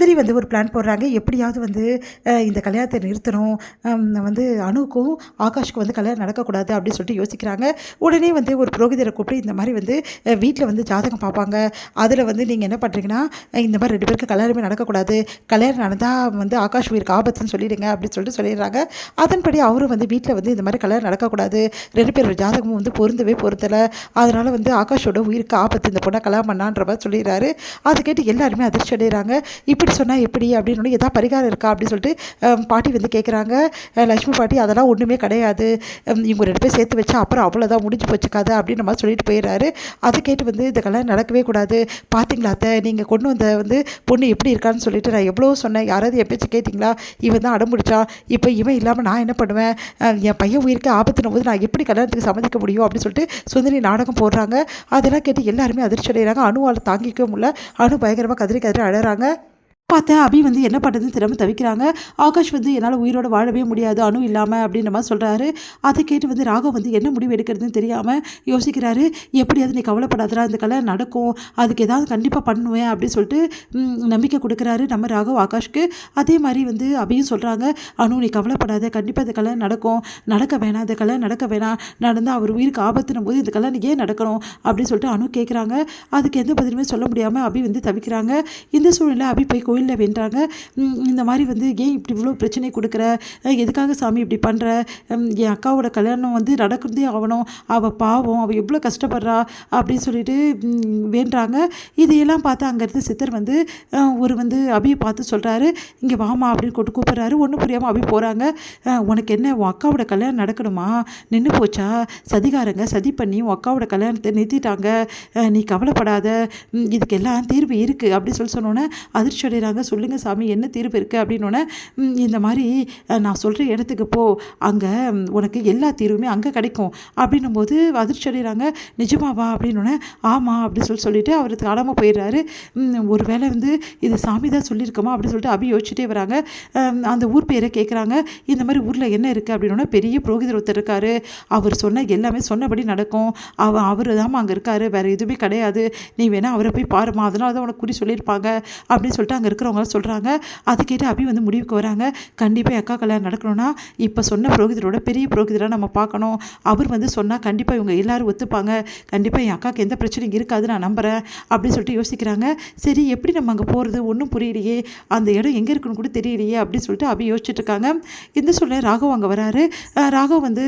சுந்தரி வந்து ஒரு பிளான் போடுறாங்க. எப்படியாவது வந்து இந்த கல்யாணத்தை நிறுத்தணும். வந்து அனுவுக்கும் ஆகாஷ்க்கும் வந்து கல்யாணம் நடக்கக்கூடாது அப்படின்னு சொல்லிட்டு யோசிக்கிறாங்க. உடனே வந்து ஒரு புரோகிதரை கூப்பிட்டு இந்த மாதிரி வந்து வீட்டில் வந்து ஜாதகம் பார்ப்பாங்க. அதில் வந்து நீங்கள் என்ன பண்ணுறீங்கன்னா, இந்த மாதிரி 2 பேருக்கு கல்யாணமே நடக்கக்கூடாது. கல்யாணம் நடந்தால் வந்து ஆகாஷ் உயிருக்கு ஆபத்துன்னு சொல்லிடுங்க அப்படின்னு சொல்லிட்டு சொல்லிடுறாங்க. அதன்படி அவரும் வந்து வீட்டில் வந்து இந்த மாதிரி கல்யாணம் நடக்கக்கூடாது. 2 பேரோட ஜாதகமும் வந்து பொருந்தலை. அதனால் வந்து ஆகாஷோட உயிருக்கு ஆபத்து, இந்த பொண்ணை கல்யாணம் பண்ணான்ற மாதிரி சொல்லிடுறாரு. அதை கேட்டு எல்லாருமே அதிர்ச்சி அடைகிறாங்க. இப்படி சொன்னால் எப்படி அப்படின்னு எதாவது பரிகாரம் இருக்கா அப்படின்னு சொல்லிட்டு பாட்டி வந்து கேட்குறாங்க. லட்சுமி பாட்டி அதெல்லாம் ஒன்றுமே கிடையாது, இவங்க 2 பேர் சேர்த்து வச்சா அப்புறம் அவ்வளோதான் முடிஞ்சு போச்சுக்காது அப்படின்ற மாதிரி சொல்லிட்டு போயிடுறாரு. அதை கேட்டு வந்து இந்த கல்யாணம் நடக்கவே கூடாது. பார்த்தீங்களா அத்தை, நீங்கள் கொண்டு வந்த வந்து பொண்ணு எப்படி இருக்கான்னு சொல்லிட்டு நான் எவ்வளோ சொன்னேன், யாராவது என் பேச்சு கேட்டிங்களா? இவன் தான் அடம்பிடிச்சான். இப்போ இவன் இல்லாமல் நான் என்ன பண்ணுவேன்? என் பையன் உயிருக்கு ஆபத்துன போது நான் எப்படி கல்யாணத்துக்கு சம்மதிக்க முடியும் அப்படின்னு சொல்லிட்டு சுந்தரி நாடகம் போடுறாங்க. அதெல்லாம் கேட்டு எல்லாருமே அதிர்ச்சி அடைகிறாங்க. அணுவால் தாங்கிக்கவே முடியல. அணு பயங்கரமாக கதறி கதறி அழறாங்க. பார்த்தா அபி வந்து என்ன பண்ணுறதுன்னு தெரியாமல் தவிக்கிறாங்க. ஆகாஷ் வந்து என்னால் உயிரோடு வாழவே முடியாது அணு இல்லாமல் அப்படின்ற மாதிரி சொல்கிறாரு. அதை கேட்டு வந்து ராகவ் வந்து என்ன முடிவு எடுக்கிறதுன்னு தெரியாமல் யோசிக்கிறாரு. எப்படியாவது நீ கவலைப்படாதரா, இந்த கல்யாணம் நடக்கும், அதுக்கு ஏதாவது கண்டிப்பாக பண்ணுவேன் அப்படின்னு சொல்லிட்டு நம்பிக்கை கொடுக்குறாரு நம்ம ராகவ் ஆகாஷ்க்கு. அதே மாதிரி வந்து அபியும் சொல்கிறாங்க, அணு நீ கவலைப்படாத, கண்டிப்பாக இந்த கல்யாணம் நடக்கும், நடக்க வேணாம், இந்த கல்யாணம் நடக்க வேணாம், நடந்தால் அவர் உயிருக்கு ஆபத்துனும் போது இந்த கல்யாணம் ஏன் நடக்கணும் அப்படின்னு சொல்லிட்டு அணு கேட்குறாங்க. அதுக்கு எந்த பதிலுமே சொல்ல முடியாமல் அபி வந்து தவிக்கிறாங்க. இந்த சூழ்நிலை அபி போய் கோயிலில் வென்றாங்க. இந்த மாதிரி வந்து ஏன் இப்படி இவ்வளோ பிரச்சனை கொடுக்குற, எதுக்காக சாமி இப்படி பண்ணுற, என் அக்காவோட கல்யாணம் வந்து நடக்கிறதே ஆகணும், அவள் பாவம், அவள் எவ்வளோ கஷ்டப்படுறா அப்படின்னு சொல்லிட்டு வேண்டுறாங்க. இதையெல்லாம் பார்த்து அங்கேருந்து சித்தர் வந்து ஒரு வந்து அபியை பார்த்து சொல்கிறாரு, இங்கே வாமா அப்படின்னு கூப்பிட்றாரு. ஒன்றும் புரியாமல் அபி போகிறாங்க. உனக்கு என்ன, உன் அக்காவோட கல்யாணம் நடக்கணுமா, நின்று போச்சா, சதிகாரங்க சதி பண்ணி உன் அக்காவோட கல்யாணத்தை நிறுத்திட்டாங்க, நீ கவலைப்படாத, இதுக்கெல்லாம் தீர்வு இருக்குது அப்படின்னு சொன்னோன்னே அதிர்ச்சி அடைகிறாங்க. சொல்லுங்கள் சாமி என்ன தீர்வு இருக்குது அப்படின்னோடனே, இந்த மாதிரி நான் சொல்கிற இடத்துக்கு போ, அங்கே உனக்கு எல்லா தீர்வுமே அங்கே கிடைக்கும் அப்படின்னும் போது அதிர்ச்சி அடைகிறாங்க. நிஜமாவா அப்படின்னோடனே ஆமாம் அப்படின்னு சொல்லிட்டு அவர் காணாமல் போயிடுறாரு. ஒரு வேளை வந்து இது சாமி தான் சொல்லியிருக்கோமா அப்படின்னு சொல்லிட்டு அபி யோசிச்சுட்டே வராங்க. அந்த ஊர் பேரை கேட்குறாங்க. இந்த மாதிரி ஊரில் என்ன இருக்குது அப்படின்னோடனே பெரிய புரோகிதர் ஒருத்தர் இருக்கார், அவர் சொன்ன எல்லாமே சொன்னபடி நடக்கும், அவர் தான் அங்கே இருக்கார், வேறு எதுவுமே கிடையாது, நீ வேணால் அவரை போய் பாருமா, அதனால தான் உனக்கு குறி சொல்லியிருப்பாங்க அப்படின்னு சொல்லிட்டு அங்கே இருக்கிறவங்க சொல்கிறாங்க. அதை கேட்டு அபி வந்து முடிவுக்கு வராங்க. கண்டிப்பாக அக்கா கல்யாணம் நடக்கணும்னா இப்போ சொன்ன புரோகிதரோட பெரிய புரோகிதராக நம்ம பார்க்கணும், அவர் வந்து சொன்னால் கண்டிப்பாக இவங்க எல்லாரும் ஒத்துப்பாங்க, கண்டிப்பாக என் அக்காவுக்கு எந்த பிரச்சனையும் இருக்காது நான் நம்புகிறேன் அப்படின்னு சொல்லிட்டு யோசிக்கிறாங்க. சரி எப்படி நம்ம அங்கே போகிறது, ஒன்றும் புரியலையே, அந்த இடம் எங்கே இருக்குன்னு கூட தெரியலையே அப்படின்னு சொல்லிட்டு அபி யோசிச்சுட்டு இருக்காங்க. இந்த சொல்ல ராகவ் அங்கே வராரு. ராகவ் வந்து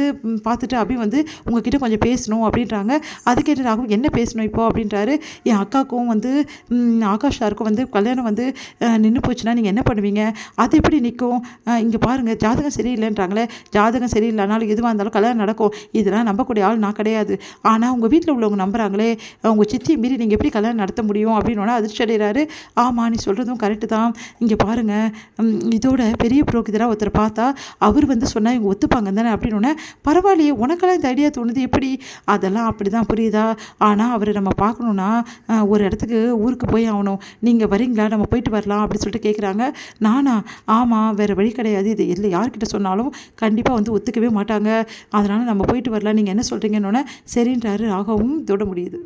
பார்த்துட்டு அபி வந்து உங்ககிட்ட கொஞ்சம் பேசணும் அப்படின்றாங்க. அது கேட்டு ராகவ் என்ன பேசணும் இப்போ அப்படின்றாரு. என் அக்காவுக்கும் வந்து ஆகாஷ் சாருக்கும் வந்து கல்யாணம் வந்து நின்று போச்சுன்னா நீங்கள் என்ன பண்ணுவீங்க, அது எப்படி நிற்கும், இங்கே பாருங்கள் ஜாதகம் சரியில்லைன்றாங்களே, ஜாதகம் சரியில்லைனாலும் எதுவாக இருந்தாலும் கல்யாணம் நடக்கும், இதெல்லாம் நம்பக்கூடிய ஆள் நான் கிடையாது, ஆனால் உங்கள் வீட்டில் உள்ளவங்க நம்புகிறாங்களே, உங்கள் சித்தியை மீறி நீங்கள் எப்படி கல்யாணம் நடத்த முடியும் அப்படின்னோட அதிர்ச்சி அடைகிறாரு. ஆமாம் நீ சொல்கிறதும் கரெக்டு தான், இங்கே பாருங்கள் இதோட பெரிய புரோகிதராக ஒருத்தர் பார்த்தா அவர் வந்து சொன்னால் இவங்க ஒத்துப்பாங்க தானே அப்படின்னோடனே, பரவாயில்லையே உனக்கெல்லாம் இந்த ஐடியா தோணுது எப்படி, அதெல்லாம் அப்படி தான் புரியுதா, ஆனால் அவரை நம்ம பார்க்கணுன்னா ஒரு இடத்துக்கு ஊருக்கு போய் ஆகணும், நீங்கள் வரீங்களா, நம்ம போயிட்டு வரலாம் அப்படின்னு சொல்லிட்டு கேட்குறாங்க. நானா, ஆமாம் வேறு வழி கிடையாது, இது இல்லை யார்கிட்ட சொன்னாலும் கண்டிப்பாக வந்து ஒத்துக்கவே மாட்டாங்க, அதனால் நம்ம போயிட்டு வரலாம், நீங்கள் என்ன சொல்கிறீங்கன்னொன்னே சரின்றாரு. ராகவும் இதோட முடியுது.